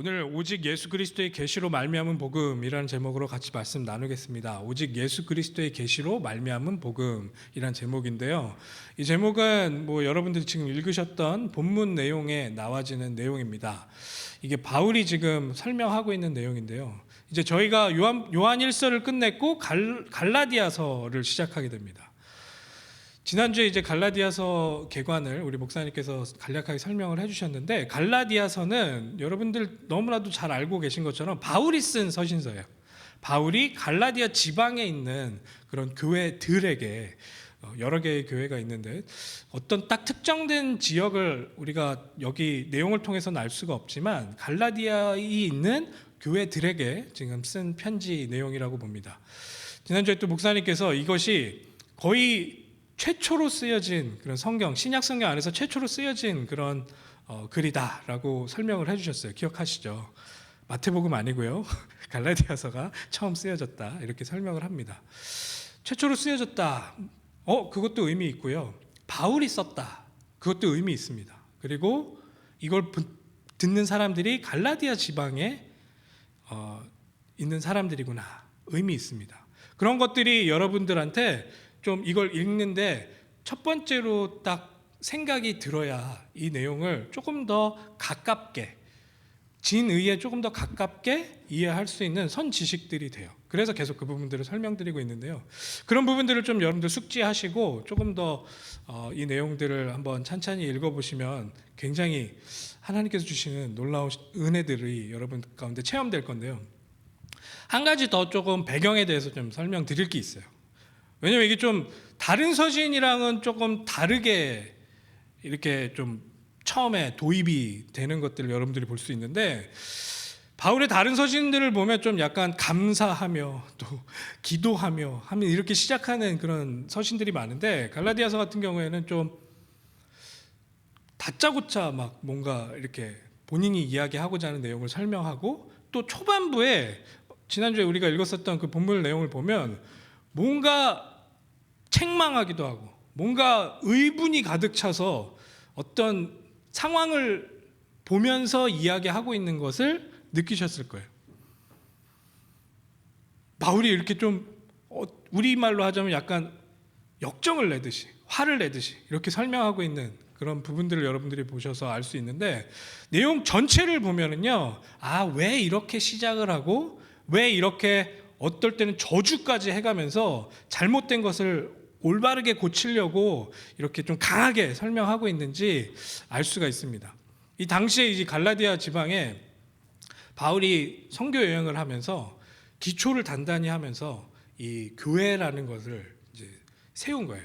오늘 오직 예수 그리스도의 계시로 말미암은 복음이라는 제목으로 같이 말씀 나누겠습니다. 오직 예수 그리스도의 계시로 말미암은 복음이라는 제목인데요. 이 제목은 여러분들이 지금 읽으셨던 본문 내용에 나와지는 내용입니다. 이게 바울이 지금 설명하고 있는 내용인데요. 이제 저희가 요한 1서를 끝냈고 갈라디아서를 시작하게 됩니다. 지난주에 이제 갈라디아서 개관을 우리 목사님께서 간략하게 설명을 해주셨는데, 갈라디아서는 여러분들 너무나도 잘 알고 계신 것처럼 바울이 쓴 서신서예요. 바울이 갈라디아 지방에 있는 그런 교회들에게, 여러 개의 교회가 있는데 어떤 딱 특정된 지역을 우리가 여기 내용을 통해서는 알 수가 없지만 갈라디아에 있는 교회들에게 지금 쓴 편지 내용이라고 봅니다. 지난주에 또 목사님께서 이것이 거의 최초로 쓰여진 그런 성경, 신약 성경 안에서 최초로 쓰여진 그런 글이다라고 설명을 해주셨어요. 기억하시죠? 마태복음 아니고요. 갈라디아서가 처음 쓰여졌다 이렇게 설명을 합니다. 최초로 쓰여졌다. 그것도 의미 있고요. 바울이 썼다. 그것도 의미 있습니다. 그리고 이걸 듣는 사람들이 갈라디아 지방에 있는 사람들이구나. 의미 있습니다. 그런 것들이 여러분들한테 좀 이걸 읽는데 첫 번째로 딱 생각이 들어야 이 내용을 조금 더 가깝게, 진의에 조금 더 가깝게 이해할 수 있는 선 지식들이 돼요. 그래서 계속 그 부분들을 설명드리고 있는데요. 그런 부분들을 좀 여러분들 숙지하시고 조금 더 이 내용들을 한번 찬찬히 읽어보시면 굉장히 하나님께서 주시는 놀라운 은혜들이 여러분 가운데 체험될 건데요. 한 가지 더 조금 배경에 대해서 좀 설명드릴 게 있어요. 왜냐면 이게 좀 다른 서신이랑은 조금 다르게 이렇게 좀 처음에 도입이 되는 것들을 여러분들이 볼 수 있는데, 바울의 다른 서신들을 보면 좀 약간 감사하며 또 기도하며 하면 이렇게 시작하는 그런 서신들이 많은데, 갈라디아서 같은 경우에는 좀 다짜고짜 막 뭔가 이렇게 본인이 이야기하고자 하는 내용을 설명하고, 또 초반부에 지난주에 우리가 읽었었던 그 본문 내용을 보면 뭔가 책망하기도 하고 뭔가 의분이 가득 차서 어떤 상황을 보면서 이야기하고 있는 것을 느끼셨을 거예요. 바울이 이렇게 좀 우리말로 하자면 약간 역정을 내듯이, 화를 내듯이 이렇게 설명하고 있는 그런 부분들을 여러분들이 보셔서 알 수 있는데, 내용 전체를 보면은요, 왜 이렇게 시작을 하고 왜 이렇게 어떨 때는 저주까지 해가면서 잘못된 것을 올바르게 고치려고 이렇게 좀 강하게 설명하고 있는지 알 수가 있습니다. 이 당시에 이제 갈라디아 지방에 바울이 선교 여행을 하면서 기초를 단단히 하면서 이 교회라는 것을 이제 세운 거예요.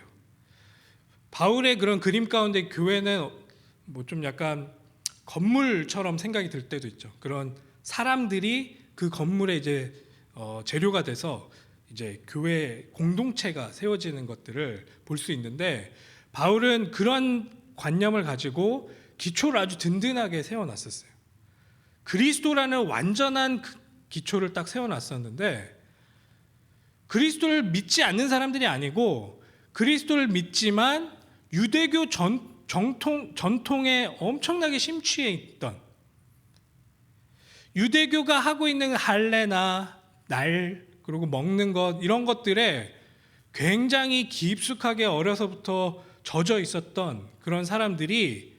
바울의 그런 그림 가운데 교회는 좀 약간 건물처럼 생각이 들 때도 있죠. 그런 사람들이 그 건물에 이제 재료가 돼서 이제 교회 공동체가 세워지는 것들을 볼 수 있는데, 바울은 그런 관념을 가지고 기초를 아주 든든하게 세워놨었어요. 그리스도라는 완전한 기초를 딱 세워놨었는데, 그리스도를 믿지 않는 사람들이 아니고 그리스도를 믿지만 유대교 전통에 엄청나게 심취해 있던, 유대교가 하고 있는 할례나 날, 그리고 먹는 것, 이런 것들에 굉장히 깊숙하게 어려서부터 젖어 있었던 그런 사람들이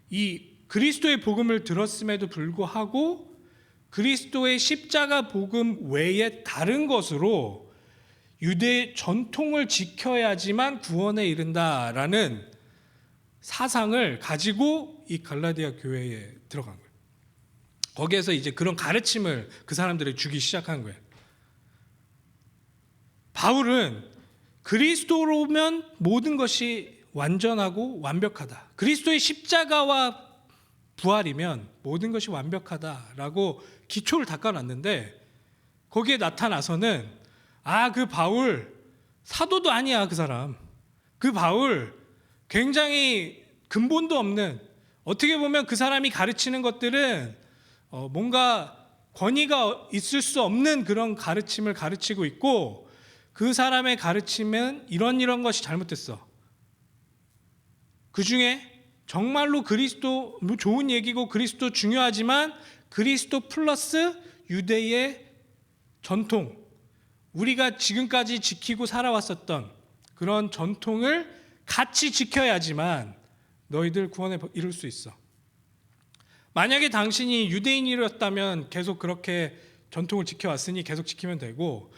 이 그리스도의 복음을 들었음에도 불구하고 그리스도의 십자가 복음 외에 다른 것으로 유대 전통을 지켜야지만 구원에 이른다라는 사상을 가지고 이 갈라디아 교회에 들어간 거예요. 거기에서 이제 그런 가르침을 그 사람들에게 주기 시작한 거예요. 바울은 그리스도로면 모든 것이 완전하고 완벽하다, 그리스도의 십자가와 부활이면 모든 것이 완벽하다라고 기초를 닦아놨는데, 거기에 나타나서는 그 바울 사도도 아니야. 그 사람, 그 바울 굉장히 근본도 없는, 어떻게 보면 그 사람이 가르치는 것들은 뭔가 권위가 있을 수 없는 그런 가르침을 가르치고 있고, 그 사람의 가르침은 이런 것이 잘못됐어. 그 중에 정말로 그리스도 좋은 얘기고 그리스도 중요하지만 그리스도 플러스 유대의 전통, 우리가 지금까지 지키고 살아왔었던 그런 전통을 같이 지켜야지만 너희들 구원에 이룰 수 있어. 만약에 당신이 유대인이었다면 계속 그렇게 전통을 지켜왔으니 계속 지키면 되고,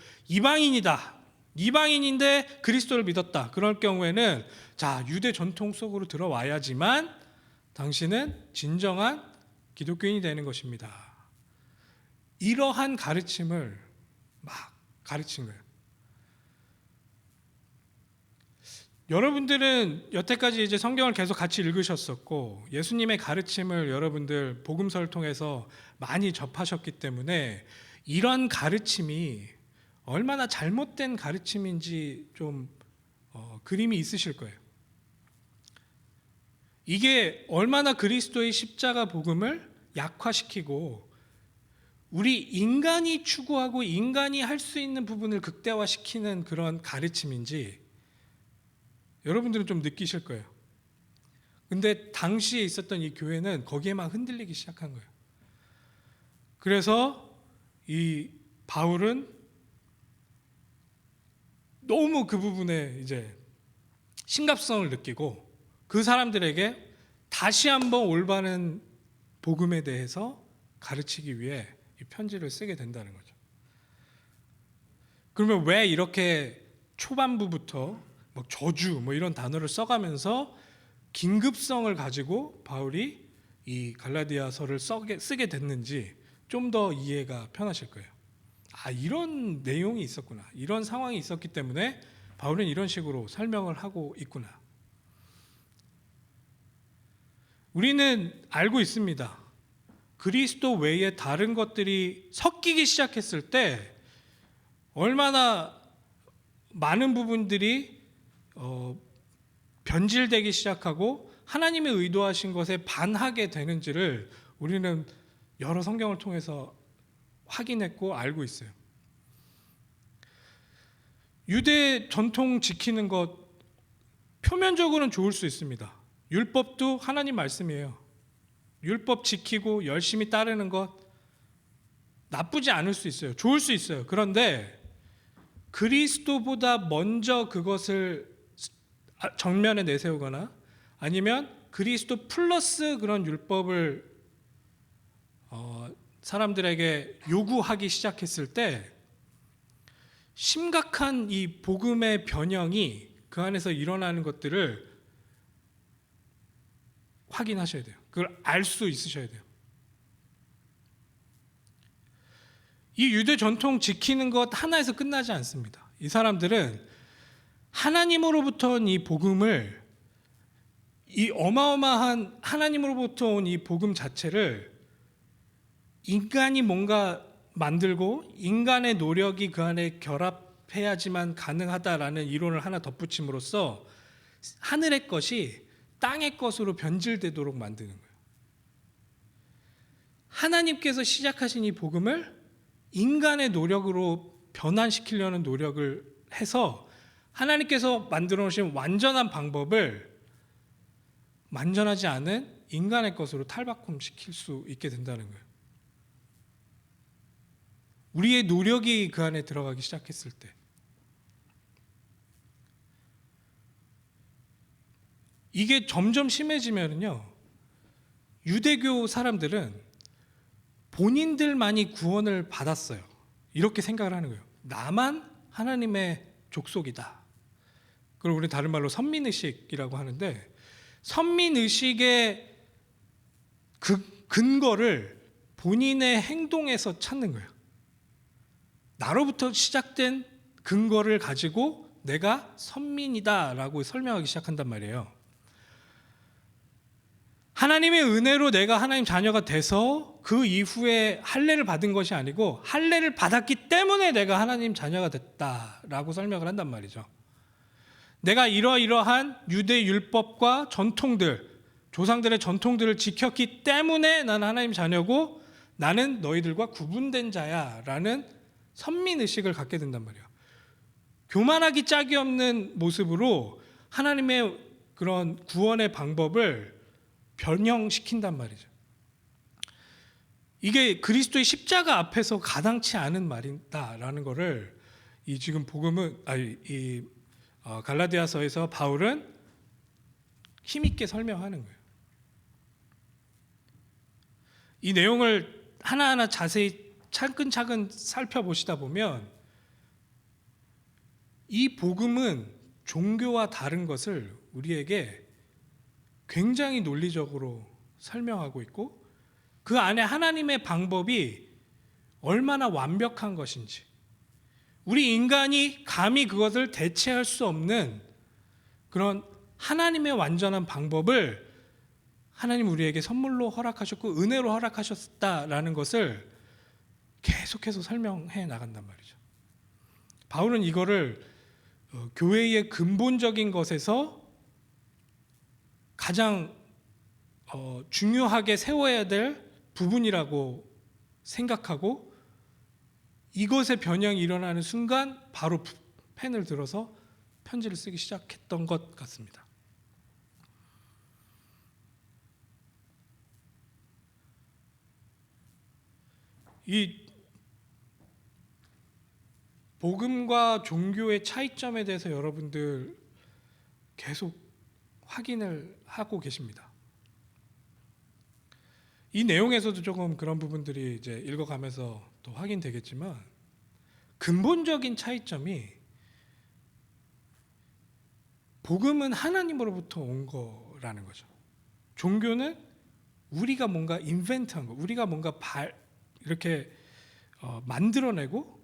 이방인인데 그리스도를 믿었다, 그럴 경우에는 자, 유대 전통 속으로 들어와야지만 당신은 진정한 기독교인이 되는 것입니다. 이러한 가르침을 막 가르친 거예요. 여러분들은 여태까지 이제 성경을 계속 같이 읽으셨었고, 예수님의 가르침을 여러분들 복음서를 통해서 많이 접하셨기 때문에 이런 가르침이 얼마나 잘못된 가르침인지 좀 그림이 있으실 거예요. 이게 얼마나 그리스도의 십자가 복음을 약화시키고 우리 인간이 추구하고 인간이 할 수 있는 부분을 극대화시키는 그런 가르침인지 여러분들은 좀 느끼실 거예요. 근데 당시에 있었던 이 교회는 거기에 막 흔들리기 시작한 거예요. 그래서 이 바울은 너무 그 부분에 이제 심각성을 느끼고 그 사람들에게 다시 한번 올바른 복음에 대해서 가르치기 위해 이 편지를 쓰게 된다는 거죠. 그러면 왜 이렇게 초반부부터 뭐 저주 이런 단어를 써가면서 긴급성을 가지고 바울이 이 갈라디아서를 쓰게 됐는지 좀 더 이해가 편하실 거예요. 아, 이런 내용이 있었구나, 이런 상황이 있었기 때문에 바울은 이런 식으로 설명을 하고 있구나. 우리는 알고 있습니다. 그리스도 외에 다른 것들이 섞이기 시작했을 때 얼마나 많은 부분들이 변질되기 시작하고 하나님의 의도하신 것에 반하게 되는지를 우리는 여러 성경을 통해서 확인했고 알고 있어요. 유대 전통 지키는 것 표면적으로는 좋을 수 있습니다. 율법도 하나님 말씀이에요. 율법 지키고 열심히 따르는 것 나쁘지 않을 수 있어요. 좋을 수 있어요. 그런데 그리스도보다 먼저 그것을 정면에 내세우거나 아니면 그리스도 플러스 그런 율법을 사람들에게 요구하기 시작했을 때 심각한 이 복음의 변형이 그 안에서 일어나는 것들을 확인하셔야 돼요. 그걸 알 수 있으셔야 돼요. 이 유대 전통 지키는 것 하나에서 끝나지 않습니다. 이 사람들은 하나님으로부터 온 이 복음을, 이 어마어마한 하나님으로부터 온 이 복음 자체를 인간이 뭔가 만들고 인간의 노력이 그 안에 결합해야지만 가능하다라는 이론을 하나 덧붙임으로써 하늘의 것이 땅의 것으로 변질되도록 만드는 거예요. 하나님께서 시작하신 이 복음을 인간의 노력으로 변환시키려는 노력을 해서 하나님께서 만들어 놓으신 완전한 방법을 완전하지 않은 인간의 것으로 탈바꿈시킬 수 있게 된다는 거예요. 우리의 노력이 그 안에 들어가기 시작했을 때 이게 점점 심해지면요, 유대교 사람들은 본인들만이 구원을 받았어요. 이렇게 생각을 하는 거예요. 나만 하나님의 족속이다. 그걸 우리 다른 말로 선민의식이라고 하는데, 선민의식의 그 근거를 본인의 행동에서 찾는 거예요. 나로부터 시작된 근거를 가지고 내가 선민이다라고 설명하기 시작한단 말이에요. 하나님의 은혜로 내가 하나님 자녀가 돼서 그 이후에 할례를 받은 것이 아니고 할례를 받았기 때문에 내가 하나님 자녀가 됐다라고 설명을 한단 말이죠. 내가 이러이러한 유대 율법과 전통들, 조상들의 전통들을 지켰기 때문에 나는 하나님 자녀고 나는 너희들과 구분된 자야 라는 선민의식을 갖게 된단 말이에요. 교만하기 짝이 없는 모습으로 하나님의 그런 구원의 방법을 변형시킨단 말이죠. 이게 그리스도의 십자가 앞에서 가당치 않은 말이다라는 거를 이 지금 복음은 갈라디아서에서 바울은 힘있게 설명하는 거예요. 이 내용을 하나하나 자세히 차근차근 살펴보시다 보면 이 복음은 종교와 다른 것을 우리에게 굉장히 논리적으로 설명하고 있고 그 안에 하나님의 방법이 얼마나 완벽한 것인지, 우리 인간이 감히 그것을 대체할 수 없는 그런 하나님의 완전한 방법을 하나님 우리에게 선물로 허락하셨고 은혜로 허락하셨다라는 것을 계속해서 설명해 나간단 말이죠. 바울은 이거를 교회의 근본적인 것에서 가장 중요하게 세워야 될 부분이라고 생각하고 이것의 변형이 일어나는 순간 바로 펜을 들어서 편지를 쓰기 시작했던 것 같습니다. 이 복음과 종교의 차이점에 대해서 여러분들 계속 확인을 하고 계십니다. 이 내용에서도 조금 그런 부분들이 이제 읽어가면서 또 확인되겠지만 근본적인 차이점이 복음은 하나님으로부터 온 거라는 거죠. 종교는 우리가 뭔가 인벤트한 거, 우리가 뭔가 이렇게 만들어내고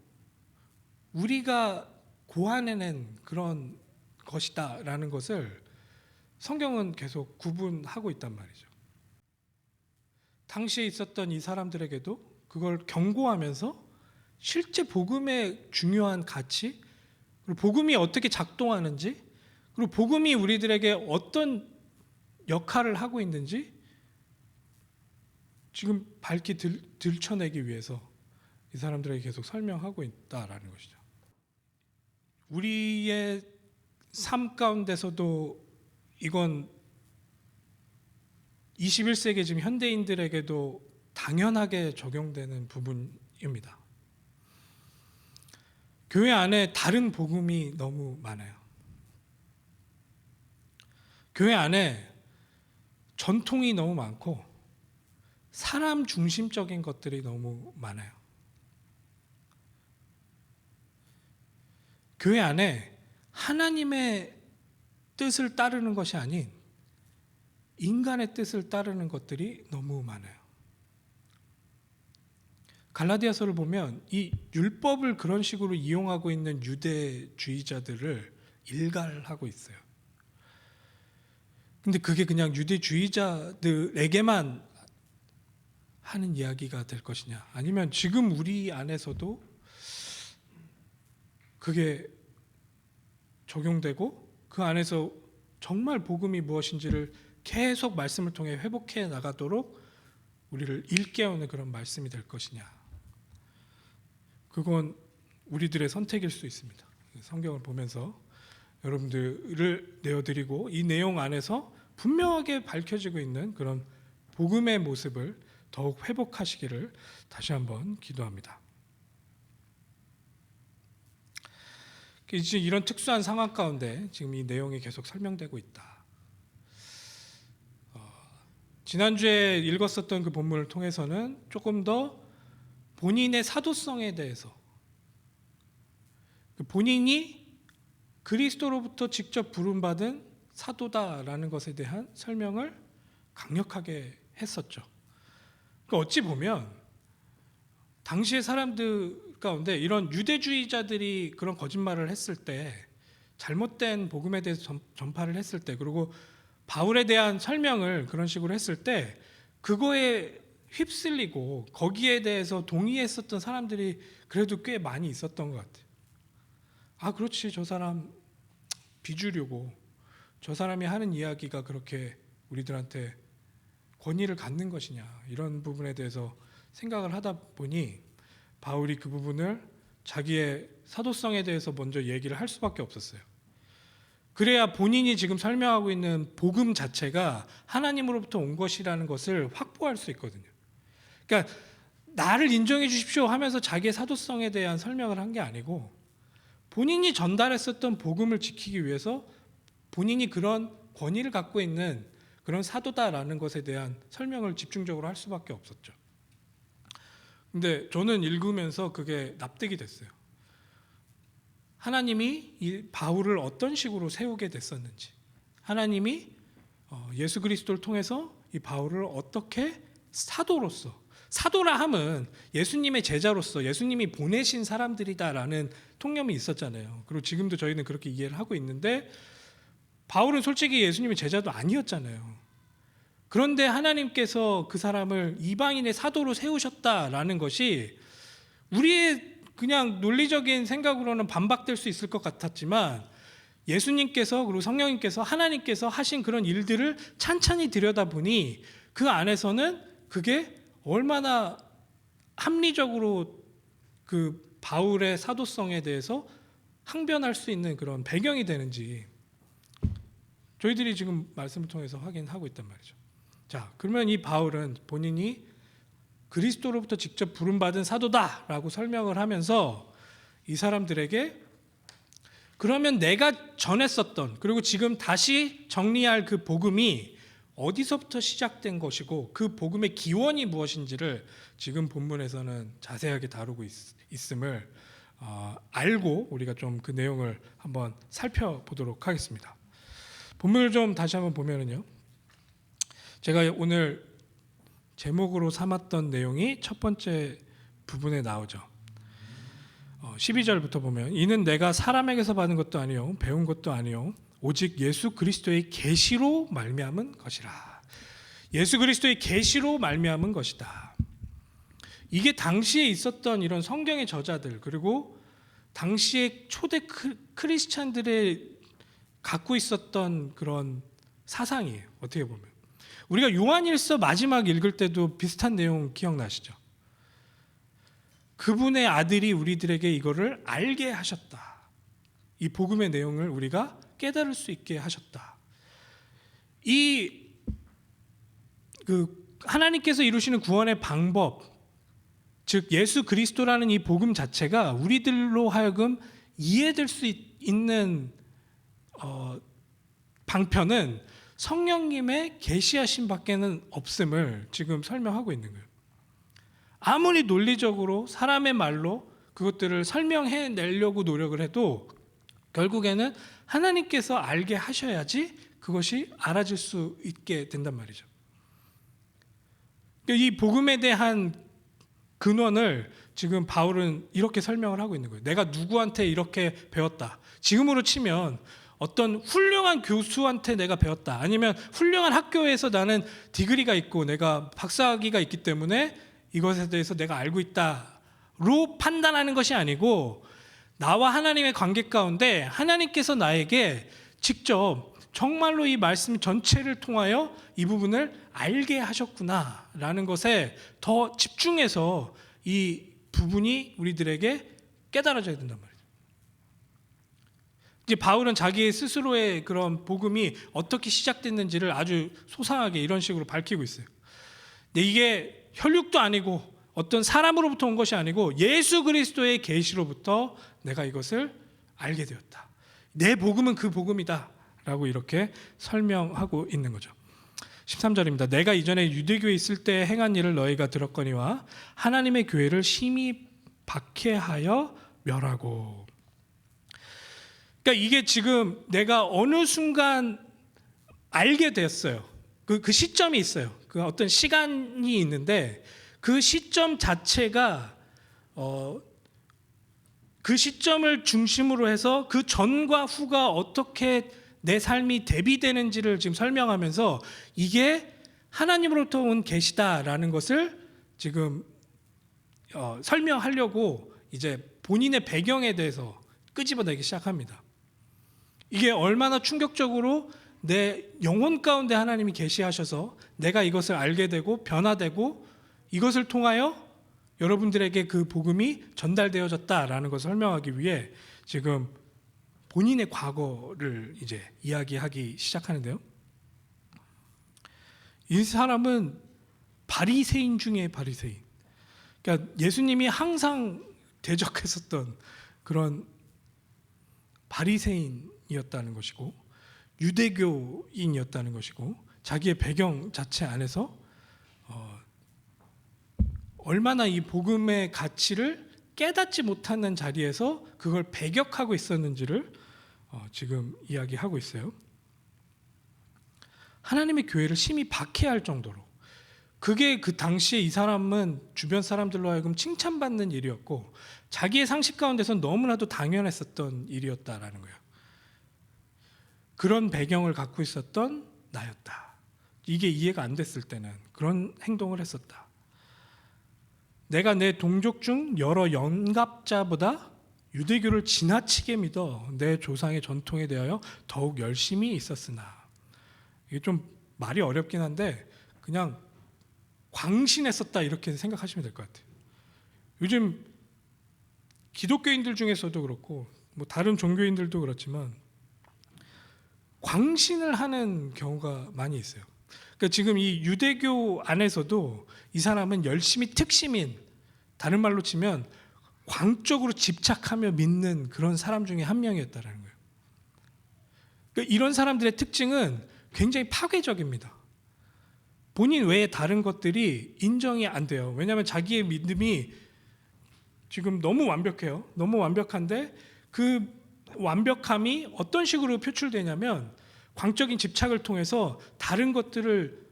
우리가 고안해낸 그런 것이다라는 것을 성경은 계속 구분하고 있단 말이죠. 당시에 있었던 이 사람들에게도 그걸 경고하면서 실제 복음의 중요한 가치, 그리고 복음이 어떻게 작동하는지, 그리고 복음이 우리들에게 어떤 역할을 하고 있는지 지금 밝히 들춰내기 위해서 이 사람들에게 계속 설명하고 있다라는 것이죠. 우리의 삶 가운데서도 이건 21세기 지금 현대인들에게도 당연하게 적용되는 부분입니다. 교회 안에 다른 복음이 너무 많아요. 교회 안에 전통이 너무 많고 사람 중심적인 것들이 너무 많아요. 교회 안에 하나님의 뜻을 따르는 것이 아닌 인간의 뜻을 따르는 것들이 너무 많아요. 갈라디아서를 보면 이 율법을 그런 식으로 이용하고 있는 유대주의자들을 일갈하고 있어요. 근데 그게 그냥 유대주의자들에게만 하는 이야기가 될 것이냐, 아니면 지금 우리 안에서도 그게 적용되고 그 안에서 정말 복음이 무엇인지를 계속 말씀을 통해 회복해 나가도록 우리를 일깨우는 그런 말씀이 될 것이냐, 그건 우리들의 선택일 수 있습니다. 성경을 보면서 여러분들을 내어드리고 이 내용 안에서 분명하게 밝혀지고 있는 그런 복음의 모습을 더욱 회복하시기를 다시 한번 기도합니다. 이제 이런 특수한 상황 가운데 지금 이 내용이 계속 설명되고 있다. 지난주에 읽었었던 그 본문을 통해서는 조금 더 본인의 사도성에 대해서, 본인이 그리스도로부터 직접 부름받은 사도다라는 것에 대한 설명을 강력하게 했었죠. 그러니까 어찌 보면 당시의 사람들 가운데 이런 유대주의자들이 그런 거짓말을 했을 때, 잘못된 복음에 대해서 전파를 했을 때, 그리고 바울에 대한 설명을 그런 식으로 했을 때 그거에 휩쓸리고 거기에 대해서 동의했었던 사람들이 그래도 꽤 많이 있었던 것 같아요. 아, 그렇지, 저 사람 비주류고 저 사람이 하는 이야기가 그렇게 우리들한테 권위를 갖는 것이냐, 이런 부분에 대해서 생각을 하다 보니 바울이 그 부분을 자기의 사도성에 대해서 먼저 얘기를 할 수밖에 없었어요. 그래야 본인이 지금 설명하고 있는 복음 자체가 하나님으로부터 온 것이라는 것을 확보할 수 있거든요. 그러니까 나를 인정해 주십시오 하면서 자기의 사도성에 대한 설명을 한 게 아니고 본인이 전달했었던 복음을 지키기 위해서 본인이 그런 권위를 갖고 있는 그런 사도다라는 것에 대한 설명을 집중적으로 할 수밖에 없었죠. 근데 저는 읽으면서 그게 납득이 됐어요. 하나님이 이 바울을 어떤 식으로 세우게 됐었는지, 하나님이 예수 그리스도를 통해서 이 바울을 어떻게 사도로서, 사도라 함은 예수님의 제자로서 예수님이 보내신 사람들이다라는 통념이 있었잖아요. 그리고 지금도 저희는 그렇게 이해를 하고 있는데 바울은 솔직히 예수님의 제자도 아니었잖아요. 그런데 하나님께서 그 사람을 이방인의 사도로 세우셨다라는 것이 우리의 그냥 논리적인 생각으로는 반박될 수 있을 것 같았지만 예수님께서 그리고 성령님께서 하나님께서 하신 그런 일들을 찬찬히 들여다보니 그 안에서는 그게 얼마나 합리적으로 그 바울의 사도성에 대해서 항변할 수 있는 그런 배경이 되는지 저희들이 지금 말씀을 통해서 확인하고 있단 말이죠. 자, 그러면 이 바울은 본인이 그리스도로부터 직접 부름받은 사도다라고 설명을 하면서 이 사람들에게 그러면 내가 전했었던 그리고 지금 다시 정리할 그 복음이 어디서부터 시작된 것이고 그 복음의 기원이 무엇인지를 지금 본문에서는 자세하게 다루고 있음을 알고 우리가 좀 그 내용을 한번 살펴보도록 하겠습니다. 본문을 좀 다시 한번 보면은요, 제가 오늘 제목으로 삼았던 내용이 첫 번째 부분에 나오죠. 12절부터 보면 이는 내가 사람에게서 받은 것도 아니요 배운 것도 아니요 오직 예수 그리스도의 계시로 말미암은 것이라. 예수 그리스도의 계시로 말미암은 것이다. 이게 당시에 있었던 이런 성경의 저자들 그리고 당시의 초대 크리스찬들의 갖고 있었던 그런 사상이에요. 어떻게 보면 우리가 요한일서 마지막 읽을 때도 비슷한 내용 기억나시죠? 그분의 아들이 우리들에게 이거를 알게 하셨다. 이 복음의 내용을 우리가 깨달을 수 있게 하셨다. 하나님께서 이루시는 구원의 방법, 즉 예수 그리스도라는 이 복음 자체가 우리들로 하여금 이해될 수 있는 방편은 성령님의 계시하심 밖에는 없음을 지금 설명하고 있는 거예요. 아무리 논리적으로 사람의 말로 그것들을 설명해내려고 노력을 해도 결국에는 하나님께서 알게 하셔야지 그것이 알아질 수 있게 된단 말이죠. 이 복음에 대한 근원을 지금 바울은 이렇게 설명을 하고 있는 거예요. 내가 누구한테 이렇게 배웠다. 지금으로 치면 어떤 훌륭한 교수한테 내가 배웠다. 아니면 훌륭한 학교에서 나는 디그리가 있고 내가 박사학위가 있기 때문에 이것에 대해서 내가 알고 있다로 판단하는 것이 아니고 나와 하나님의 관계 가운데 하나님께서 나에게 직접 정말로 이 말씀 전체를 통하여 이 부분을 알게 하셨구나라는 것에 더 집중해서 이 부분이 우리들에게 깨달아져야 된단 말이에요. 이제 바울은 자기 스스로의 그런 복음이 어떻게 시작됐는지를 아주 소상하게 이런 식으로 밝히고 있어요. 근데 이게 혈육도 아니고 어떤 사람으로부터 온 것이 아니고 예수 그리스도의 계시로부터 내가 이것을 알게 되었다. 내 복음은 그 복음이다 라고 이렇게 설명하고 있는 거죠. 13절입니다. 내가 이전에 유대교에 있을 때 행한 일을 너희가 들었거니와 하나님의 교회를 심히 박해하여 멸하고. 그러니까 이게 지금 내가 어느 순간 알게 됐어요. 그 시점이 있어요. 그 어떤 시간이 있는데 그 시점 자체가 그 시점을 중심으로 해서 그 전과 후가 어떻게 내 삶이 대비되는지를 지금 설명하면서 이게 하나님으로부터 온 계시다라는 것을 지금 설명하려고 이제 본인의 배경에 대해서 끄집어내기 시작합니다. 이게 얼마나 충격적으로 내 영혼 가운데 하나님이 계시하셔서 내가 이것을 알게 되고 변화되고 이것을 통하여 여러분들에게 그 복음이 전달되어졌다라는 것을 설명하기 위해 지금 본인의 과거를 이제 이야기하기 시작하는데요. 이 사람은 바리새인 중에 바리새인. 그러니까 예수님이 항상 대적했었던 그런 바리새인이었다는 것이고 유대교인이었다는 것이고 자기의 배경 자체 안에서 얼마나 이 복음의 가치를 깨닫지 못하는 자리에서 그걸 배격하고 있었는지를 지금 이야기하고 있어요. 하나님의 교회를 심히 박해할 정도로, 그게 그 당시에 이 사람은 주변 사람들로 하여금 칭찬받는 일이었고 자기의 상식 가운데서 너무나도 당연했었던 일이었다라는 거예요. 그런 배경을 갖고 있었던 나였다. 이게 이해가 안 됐을 때는 그런 행동을 했었다. 내가 내 동족 중 여러 연갑자보다 유대교를 지나치게 믿어 내 조상의 전통에 대하여 더욱 열심히 있었으나, 이게 좀 말이 어렵긴 한데 그냥 광신했었다 이렇게 생각하시면 될 것 같아요. 요즘 기독교인들 중에서도 그렇고 뭐 다른 종교인들도 그렇지만 광신을 하는 경우가 많이 있어요. 그러니까 지금 이 유대교 안에서도 이 사람은 열심히 특심인, 다른 말로 치면 광적으로 집착하며 믿는 그런 사람 중에 한 명이었다는 거예요. 그러니까 이런 사람들의 특징은 굉장히 파괴적입니다. 본인 외에 다른 것들이 인정이 안 돼요. 왜냐하면 자기의 믿음이 지금 너무 완벽해요. 너무 완벽한데 그 완벽함이 어떤 식으로 표출되냐면 광적인 집착을 통해서 다른 것들을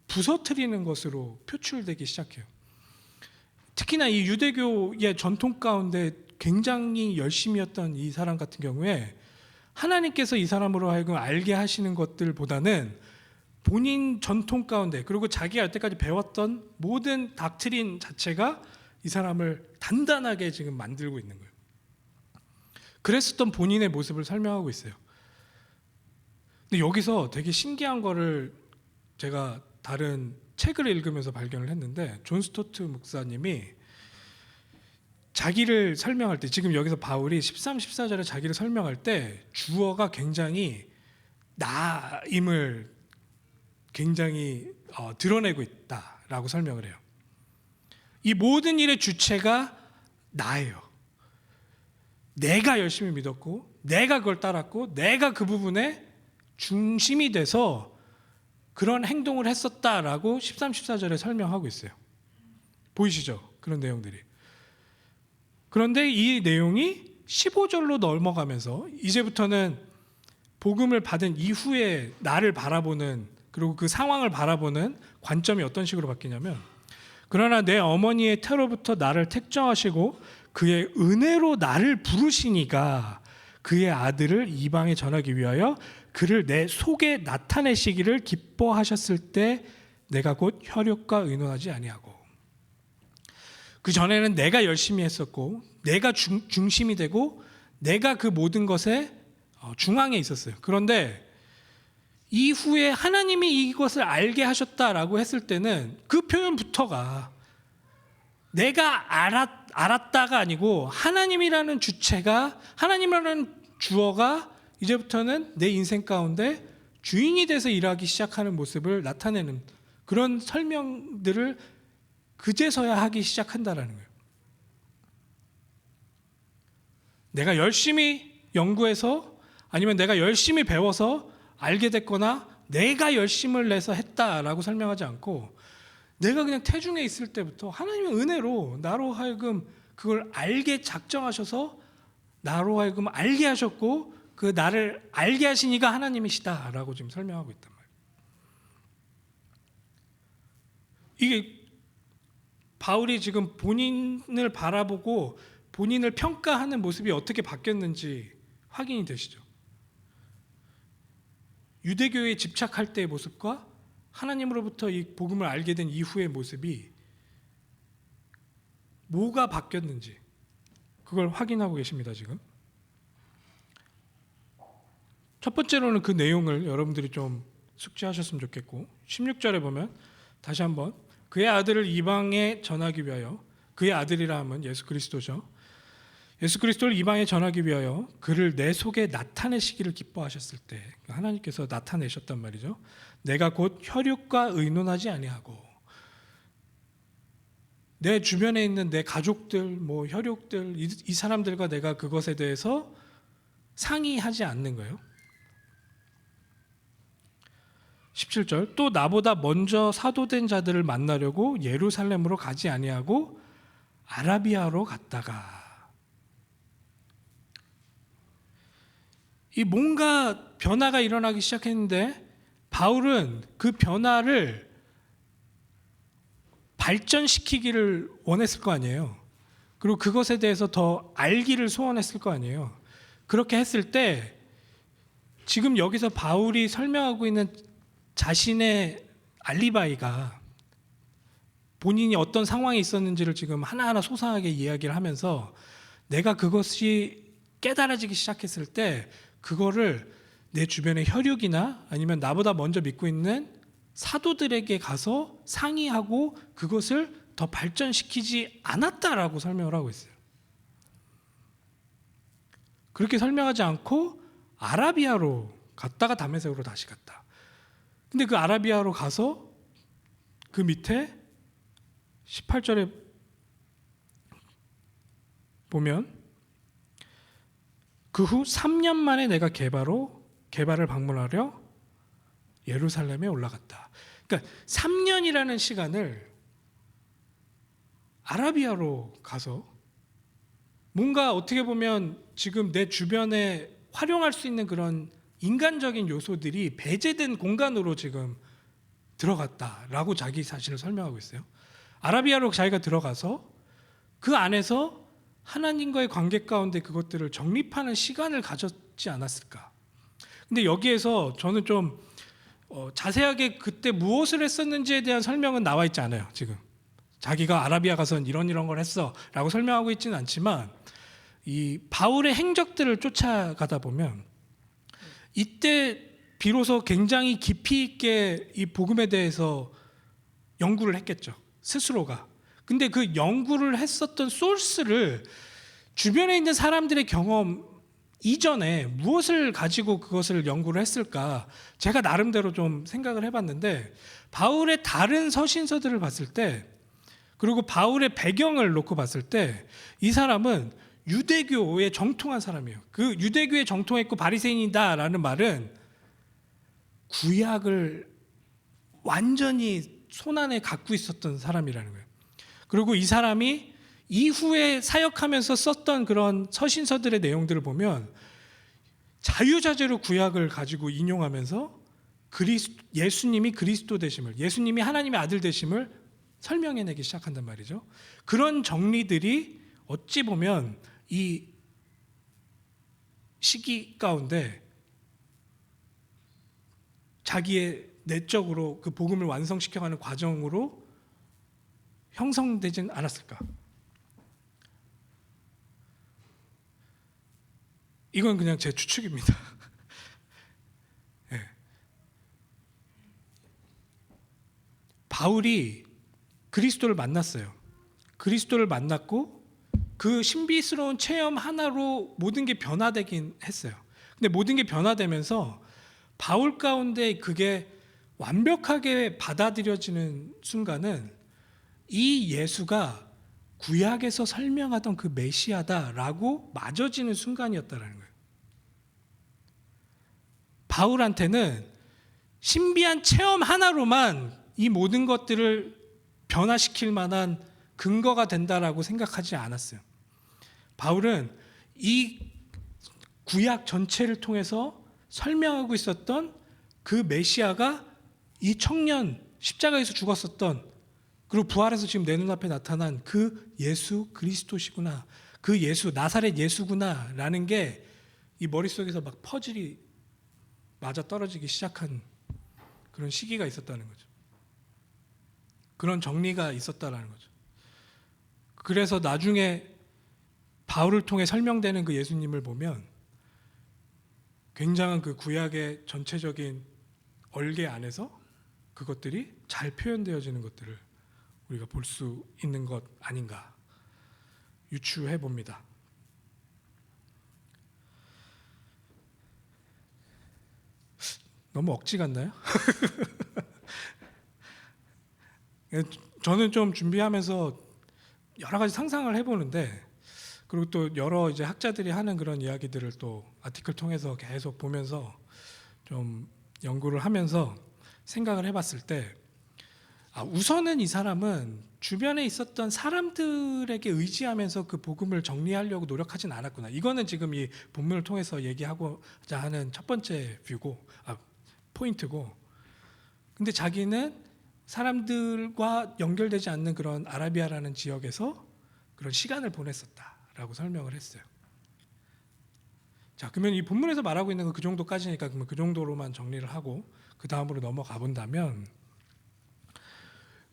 부서뜨리는 것으로 표출되기 시작해요. 특히나 이 유대교의 전통 가운데 굉장히 열심히 했던 이 사람 같은 경우에 하나님께서 이 사람으로 하여금 알게 하시는 것들보다는 본인 전통 가운데 그리고 자기가 여태까지 배웠던 모든 닥트린 자체가 이 사람을 단단하게 지금 만들고 있는 거예요. 그랬었던 본인의 모습을 설명하고 있어요. 근데 여기서 되게 신기한 거를 제가 다른 책을 읽으면서 발견을 했는데, 존 스토트 목사님이 자기를 설명할 때, 지금 여기서 바울이 13, 14절에 자기를 설명할 때 주어가 굉장히 나임을 굉장히 드러내고 있다라고 설명을 해요. 이 모든 일의 주체가 나예요. 내가 열심히 믿었고 내가 그걸 따랐고 내가 그 부분에 중심이 돼서 그런 행동을 했었다라고 13, 14절에 설명하고 있어요. 보이시죠? 그런 내용들이. 그런데 이 내용이 15절로 넘어가면서 이제부터는 복음을 받은 이후에 나를 바라보는, 그리고 그 상황을 바라보는 관점이 어떤 식으로 바뀌냐면, 그러나 내 어머니의 태로부터 나를 택정하시고 그의 은혜로 나를 부르시니까 그의 아들을 이방에 전하기 위하여 그를 내 속에 나타내시기를 기뻐하셨을 때 내가 곧 혈육과 의논하지 아니하고. 그 전에는 내가 열심히 했었고 내가 중심이 되고 내가 그 모든 것의 중앙에 있었어요. 그런데 이후에 하나님이 이것을 알게 하셨다라고 했을 때는 그 표현부터가 내가 알았다가 아니고 하나님이라는 주체가, 하나님이라는 주어가 이제부터는 내 인생 가운데 주인이 돼서 일하기 시작하는 모습을 나타내는 그런 설명들을 그제서야 하기 시작한다라는 거예요. 내가 열심히 연구해서 아니면 내가 열심히 배워서 알게 됐거나 내가 열심을 내서 했다라고 설명하지 않고, 내가 그냥 태중에 있을 때부터 하나님의 은혜로 나로 하여금 그걸 알게 작정하셔서 나로 하여금 알게 하셨고 그 나를 알게 하시니까 하나님이시다라고 지금 설명하고 있단 말이에요. 이게 바울이 지금 본인을 바라보고 본인을 평가하는 모습이 어떻게 바뀌었는지 확인이 되시죠? 유대교에 집착할 때의 모습과 하나님으로부터 이 복음을 알게 된 이후의 모습이 뭐가 바뀌었는지 그걸 확인하고 계십니다. 지금 첫 번째로는 그 내용을 여러분들이 좀 숙지하셨으면 좋겠고, 16절에 보면 다시 한번 그의 아들을 이방에 전하기 위하여, 그의 아들이라 하면 예수 그리스도죠. 예수 그리스도를 이방에 전하기 위하여 그를 내 속에 나타내시기를 기뻐하셨을 때, 하나님께서 나타내셨단 말이죠. 내가 곧 혈육과 의논하지 아니하고, 내 주변에 있는 내 가족들, 뭐 혈육들, 이 사람들과 내가 그것에 대해서 상의하지 않는 거예요. 17절, 또 나보다 먼저 사도된 자들을 만나려고 예루살렘으로 가지 아니하고 아라비아로 갔다가. 이 뭔가 변화가 일어나기 시작했는데 바울은 그 변화를 발전시키기를 원했을 거 아니에요. 그리고 그것에 대해서 더 알기를 소원했을 거 아니에요. 그렇게 했을 때 지금 여기서 바울이 설명하고 있는 자신의 알리바이가, 본인이 어떤 상황에 있었는지를 지금 하나하나 소상하게 이야기를 하면서 내가 그것이 깨달아지기 시작했을 때 그거를 내 주변의 혈육이나 아니면 나보다 먼저 믿고 있는 사도들에게 가서 상의하고 그것을 더 발전시키지 않았다라고 설명을 하고 있어요. 그렇게 설명하지 않고 아라비아로 갔다가 다메섹으로 다시 갔다. 근데 그 아라비아로 가서 그 밑에 18절에 보면 그 후 3년 만에 내가 게바를 방문하려 예루살렘에 올라갔다. 그러니까 3년이라는 시간을 아라비아로 가서 뭔가 어떻게 보면 지금 내 주변에 활용할 수 있는 그런 인간적인 요소들이 배제된 공간으로 지금 들어갔다라고 자기 자신을 설명하고 있어요. 아라비아로 자기가 들어가서 그 안에서 하나님과의 관계 가운데 그것들을 정립하는 시간을 가졌지 않았을까. 근데 여기에서 저는 좀 자세하게 그때 무엇을 했었는지에 대한 설명은 나와 있지 않아요. 지금 자기가 아라비아 가서 이런 걸 했어 라고 설명하고 있지는 않지만 이 바울의 행적들을 쫓아가다 보면 이때 비로소 굉장히 깊이 있게 이 복음에 대해서 연구를 했겠죠. 스스로가. 근데 그 연구를 했었던 소스를 주변에 있는 사람들의 경험 이전에 무엇을 가지고 그것을 연구를 했을까, 제가 나름대로 좀 생각을 해봤는데 바울의 다른 서신서들을 봤을 때, 그리고 바울의 배경을 놓고 봤을 때 이 사람은 유대교에 정통한 사람이에요. 그 유대교에 정통했고 바리새인이다라는 말은 구약을 완전히 손안에 갖고 있었던 사람이라는 거예요. 그리고 이 사람이 이후에 사역하면서 썼던 그런 서신서들의 내용들을 보면 자유자재로 구약을 가지고 인용하면서 예수님이 그리스도 되심을, 예수님이 하나님의 아들 되심을 설명해내기 시작한단 말이죠. 그런 정리들이 어찌 보면 이 시기 가운데 자기의 내적으로 그 복음을 완성시켜가는 과정으로 형성되진 않았을까. 이건 그냥 제 추측입니다. 네. 바울이 그리스도를 만났어요. 그리스도를 만났고 그 신비스러운 체험 하나로 모든 게 변화되긴 했어요. 근데 모든 게 변화되면서 바울 가운데 그게 완벽하게 받아들여지는 순간은 이 예수가 구약에서 설명하던 그 메시아다라고 맞아지는 순간이었다라는 거예요. 바울한테는 신비한 체험 하나로만 이 모든 것들을 변화시킬 만한 근거가 된다라고 생각하지 않았어요. 바울은 이 구약 전체를 통해서 설명하고 있었던 그 메시아가 이 청년, 십자가에서 죽었었던, 그리고 부활해서 지금 내 눈앞에 나타난 그 예수 그리스도시구나, 그 예수 나사렛 예수구나 라는 게 이 머릿속에서 막 퍼즐이 맞아떨어지기 시작한 그런 시기가 있었다는 거죠. 그런 정리가 있었다라는 거죠. 그래서 나중에 바울을 통해 설명되는 그 예수님을 보면 굉장한 그 구약의 전체적인 얼개 안에서 그것들이 잘 표현되어지는 것들을 우리가 볼 수 있는 것 아닌가 유추해 봅니다. 너무 억지 같나요? 저는 좀 준비하면서 여러 가지 상상을 해보는데, 그리고 또 여러 이제 학자들이 하는 그런 이야기들을 또 아티클 통해서 계속 보면서 좀 연구를 하면서 생각을 해봤을 때, 우선은 이 사람은 주변에 있었던 사람들에게 의지하면서 그 복음을 정리하려고 노력하진 않았구나. 이거는 지금 이 본문을 통해서 얘기하고자 하는 첫 번째 포인트고, 근데 자기는 사람들과 연결되지 않는 그런 아라비아라는 지역에서 그런 시간을 보냈었다라고 설명을 했어요. 자, 그러면 이 본문에서 말하고 있는 건 그 정도까지니까 그러면 그 정도로만 정리를 하고 그 다음으로 넘어가 본다면,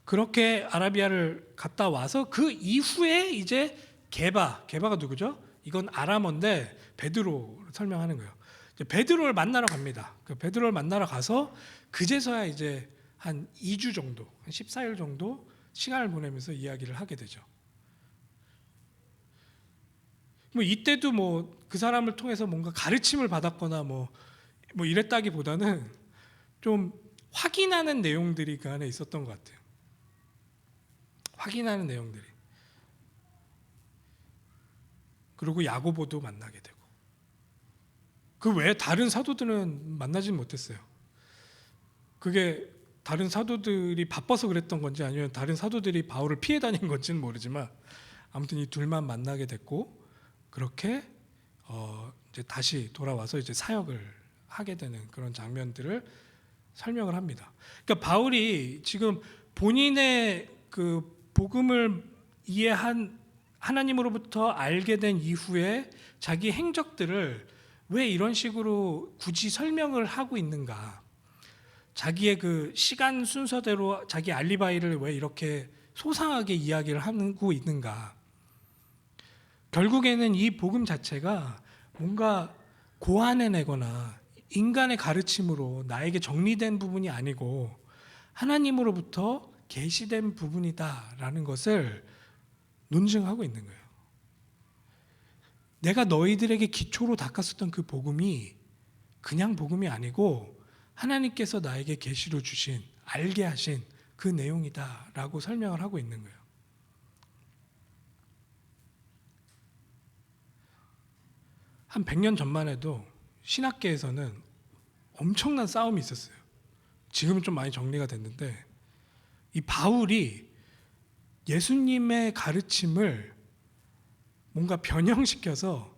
그렇게 아라비아를 갔다 와서 그 이후에 이제 게바가 누구죠? 이건 아람어인데 베드로를 설명하는 거예요. 이제 베드로를 만나러 갑니다. 그 베드로를 만나러 가서 그제서야 이제 한 2주 정도, 한 14일 정도 시간을 보내면서 이야기를 하게 되죠. 뭐 이때도 뭐 그 사람을 통해서 뭔가 가르침을 받았거나 뭐 이랬다기보다는 좀 확인하는 내용들이 그 안에 있었던 것 같아요. 확인하는 내용들이. 그리고 야고보도 만나게 되고. 그 외에 다른 사도들은 만나지는 못했어요. 그게 다른 사도들이 바빠서 그랬던 건지 아니면 다른 사도들이 바울을 피해 다닌 건지는 모르지만, 아무튼 이 둘만 만나게 됐고, 그렇게 이제 다시 돌아와서 이제 사역을 하게 되는 그런 장면들을 설명을 합니다. 그러니까 바울이 지금 본인의 그 복음을 이해한, 하나님으로부터 알게 된 이후에 자기 행적들을 왜 이런 식으로 굳이 설명을 하고 있는가? 자기의 그 시간 순서대로 자기 알리바이를 왜 이렇게 소상하게 이야기를 하고 있는가? 결국에는 이 복음 자체가 뭔가 고안해내거나 인간의 가르침으로 나에게 정리된 부분이 아니고 하나님으로부터 계시된 부분이다라는 것을 논증하고 있는 거예요. 내가 너희들에게 기초로 닦았었던 그 복음이 그냥 복음이 아니고 하나님께서 나에게 계시로 주신, 알게 하신 그 내용이다라고 설명을 하고 있는 거예요. 한 100년 전만 해도 신학계에서는 엄청난 싸움이 있었어요. 지금은 좀 많이 정리가 됐는데, 이 바울이 예수님의 가르침을 뭔가 변형시켜서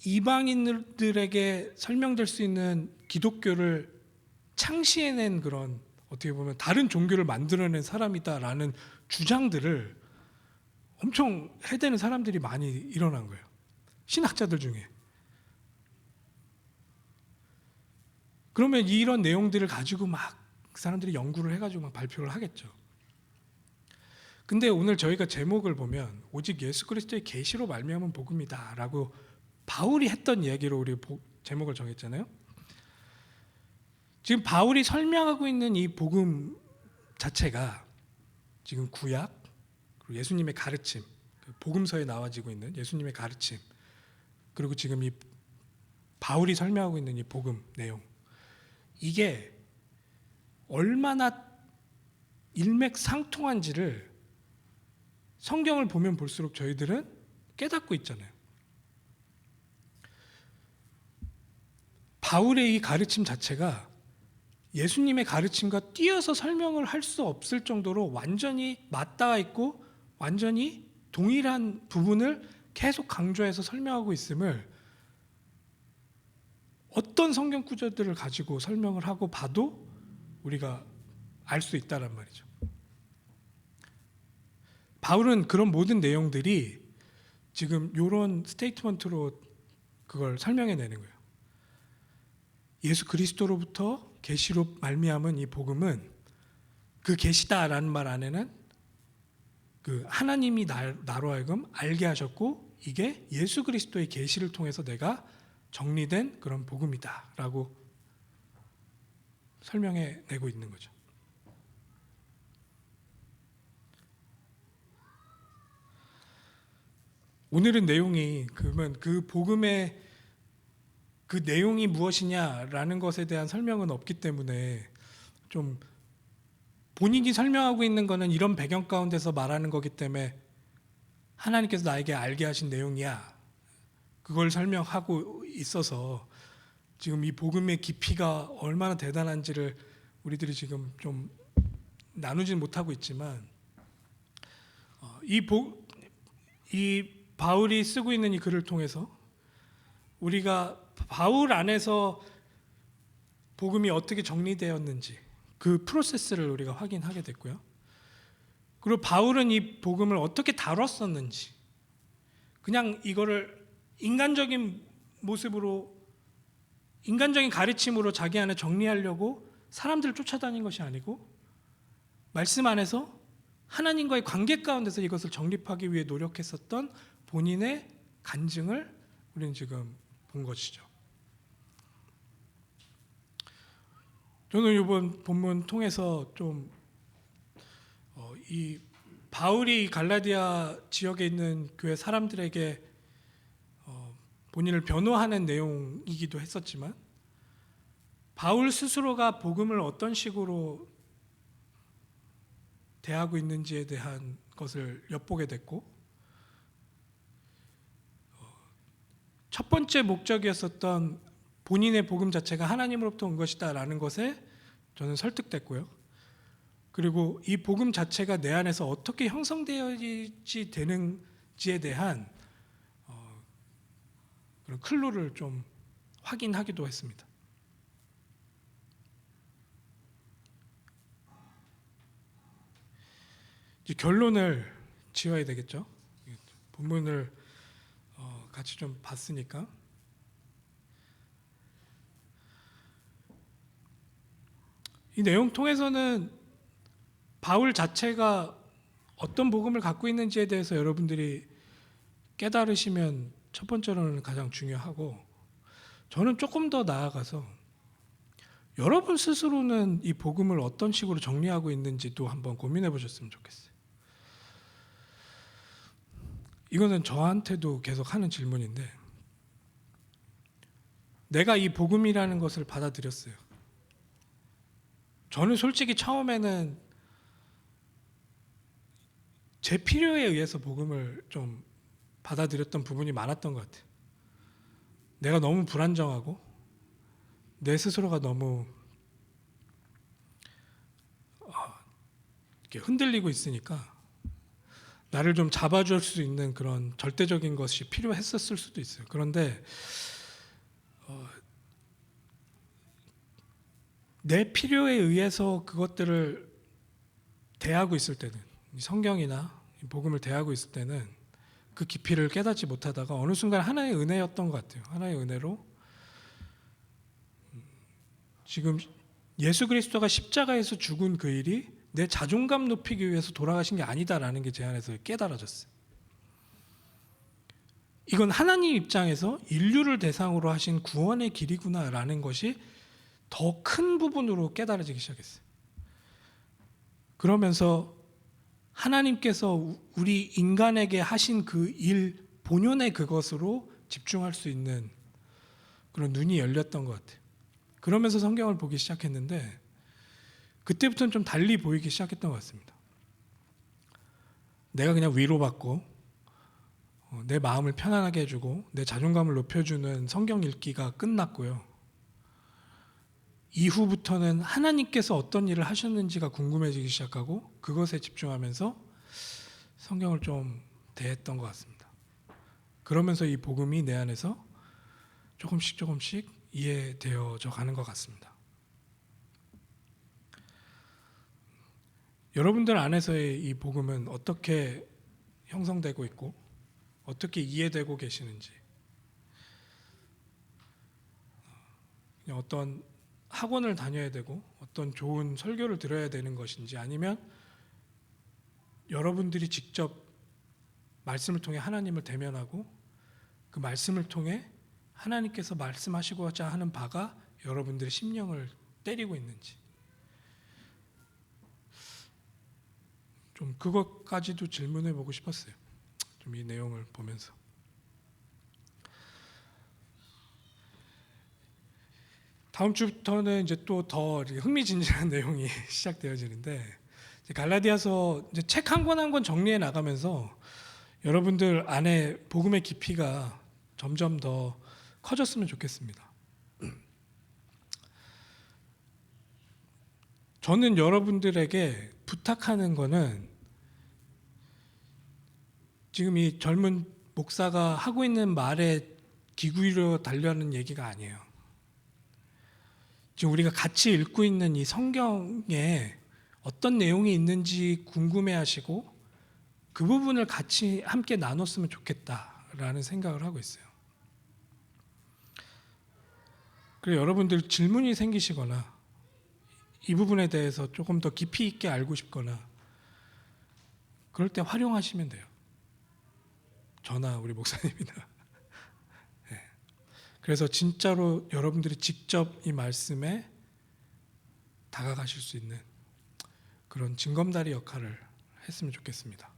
이방인들에게 설명될 수 있는 기독교를 창시해낸 그런, 어떻게 보면 다른 종교를 만들어낸 사람이다라는 주장들을 엄청 해대는 사람들이 많이 일어난 거예요. 신학자들 중에. 그러면 이런 내용들을 가지고 막 그 사람들이 연구를 해가지고 막 발표를 하겠죠. 근데 오늘 저희가 제목을 보면 오직 예수 그리스도의 계시로 말미암은 복음이다라고 바울이 했던 이야기로 우리 제목을 정했잖아요. 지금 바울이 설명하고 있는 이 복음 자체가 지금 구약, 그리고 예수님의 가르침, 복음서에 나와지고 있는 예수님의 가르침, 그리고 지금 이 바울이 설명하고 있는 이 복음 내용, 이게 얼마나 일맥상통한지를 성경을 보면 볼수록 저희들은 깨닫고 있잖아요. 바울의 이 가르침 자체가 예수님의 가르침과 띄어서 설명을 할 수 없을 정도로 완전히 맞닿아 있고 완전히 동일한 부분을 계속 강조해서 설명하고 있음을 어떤 성경 구절들을 가지고 설명을 하고 봐도 우리가 알 수 있다란 말이죠. 바울은 그런 모든 내용들이 지금 이런 스테이트먼트로 그걸 설명해내는 거예요. 예수 그리스도로부터 계시로 말미암은 이 복음은, 그 계시다라는 말 안에는 그 하나님이 나로 하여금 알게 하셨고 이게 예수 그리스도의 계시를 통해서 내가 정리된 그런 복음이다라고 설명해내고 있는 거죠. 오늘은 내용이 그러면 그 복음의 그 내용이 무엇이냐라는 것에 대한 설명은 없기 때문에 좀 본인이 설명하고 있는 거는 이런 배경 가운데서 말하는 거기 때문에 하나님께서 나에게 알게 하신 내용이야. 그걸 설명하고 있어서 지금 이 복음의 깊이가 얼마나 대단한지를 우리들이 지금 좀 나누지는 못하고 있지만 이 바울이 쓰고 있는 이 글을 통해서 우리가 바울 안에서 복음이 어떻게 정리되었는지 그 프로세스를 우리가 확인하게 됐고요. 그리고 바울은 이 복음을 어떻게 다뤘었는지, 그냥 이거를 인간적인 모습으로, 인간적인 가르침으로 자기 안에 정리하려고 사람들을 쫓아다닌 것이 아니고 말씀 안에서 하나님과의 관계 가운데서 이것을 정립하기 위해 노력했었던 본인의 간증을 우리는 지금 본 것이죠. 저는 이번 본문 통해서 좀 이 바울이 갈라디아 지역에 있는 교회 사람들에게 본인을 변호하는 내용이기도 했었지만 바울 스스로가 복음을 어떤 식으로 대하고 있는지에 대한 것을 엿보게 됐고, 첫 번째 목적이었었던 본인의 복음 자체가 하나님으로부터 온 것이다라는 것에 저는 설득됐고요. 그리고 이 복음 자체가 내 안에서 어떻게 형성되어지지 되는지에 대한 그런 클루를 좀 확인하기도 했습니다. 이제 결론을 지어야 되겠죠. 본문을 같이 좀 봤으니까. 이 내용 통해서는 바울 자체가 어떤 복음을 갖고 있는지에 대해서 여러분들이 깨달으시면 첫 번째로는 가장 중요하고, 저는 조금 더 나아가서 여러분 스스로는 이 복음을 어떤 식으로 정리하고 있는지도 한번 고민해 보셨으면 좋겠어요. 이거는 저한테도 계속 하는 질문인데, 내가 이 복음이라는 것을 받아들였어요. 저는 솔직히 처음에는 제 필요에 의해서 복음을 좀 받아들였던 부분이 많았던 것 같아요. 내가 너무 불안정하고 내 스스로가 너무 이렇게 흔들리고 있으니까 나를 좀 잡아줄 수 있는 그런 절대적인 것이 필요했었을 수도 있어요. 그런데 내 필요에 의해서 그것들을 대하고 있을 때는, 성경이나 복음을 대하고 있을 때는 그 깊이를 깨닫지 못하다가 어느 순간 하나의 은혜였던 것 같아요. 하나의 은혜로 지금 예수 그리스도가 십자가에서 죽은 그 일이 내 자존감 높이기 위해서 돌아가신 게 아니다라는 게 제 안에서 깨달아졌어요. 이건 하나님 입장에서 인류를 대상으로 하신 구원의 길이구나라는 것이 더 큰 부분으로 깨달아지기 시작했어요. 그러면서 하나님께서 우리 인간에게 하신 그 일 본연의 그것으로 집중할 수 있는 그런 눈이 열렸던 것 같아요. 그러면서 성경을 보기 시작했는데 그때부터는 좀 달리 보이기 시작했던 것 같습니다. 내가 그냥 위로받고 내 마음을 편안하게 해주고 내 자존감을 높여주는 성경 읽기가 끝났고요. 이후부터는 하나님께서 어떤 일을 하셨는지가 궁금해지기 시작하고 그것에 집중하면서 성경을 좀 대했던 것 같습니다. 그러면서 이 복음이 내 안에서 조금씩 이해되어져 가는 것 같습니다. 여러분들 안에서의 이 복음은 어떻게 형성되고 있고 어떻게 이해되고 계시는지, 그냥 어떤 학원을 다녀야 되고 어떤 좋은 설교를 들어야 되는 것인지, 아니면 여러분들이 직접 말씀을 통해 하나님을 대면하고 그 말씀을 통해 하나님께서 말씀하시고자 하는 바가 여러분들의 심령을 때리고 있는지, 좀 그것까지도 질문해 보고 싶었어요. 좀 이 내용을 보면서. 다음 주부터는 이제 또 더 흥미진진한 내용이 시작되어지는데, 갈라디아서 책 한 권 한 권 정리해 나가면서 여러분들 안에 복음의 깊이가 점점 더 커졌으면 좋겠습니다. 저는 여러분들에게 부탁하는 거는 지금 이 젊은 목사가 하고 있는 말에 기구로 달려는 얘기가 아니에요. 지금 우리가 같이 읽고 있는 이 성경에 어떤 내용이 있는지 궁금해하시고 그 부분을 같이 함께 나눴으면 좋겠다라는 생각을 하고 있어요. 그리고 여러분들 질문이 생기시거나 이 부분에 대해서 조금 더 깊이 있게 알고 싶거나 그럴 때 활용하시면 돼요. 저나 우리 목사님이나. 네. 그래서 진짜로 여러분들이 직접 이 말씀에 다가가실 수 있는 그런 징검다리 역할을 했으면 좋겠습니다.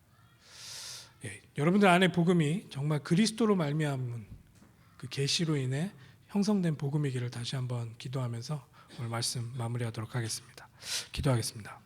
예, 여러분들 안에 복음이 정말 그리스도로 말미암은 그 계시로 인해 형성된 복음이기를 다시 한번 기도하면서 오늘 말씀 마무리하도록 하겠습니다. 기도하겠습니다.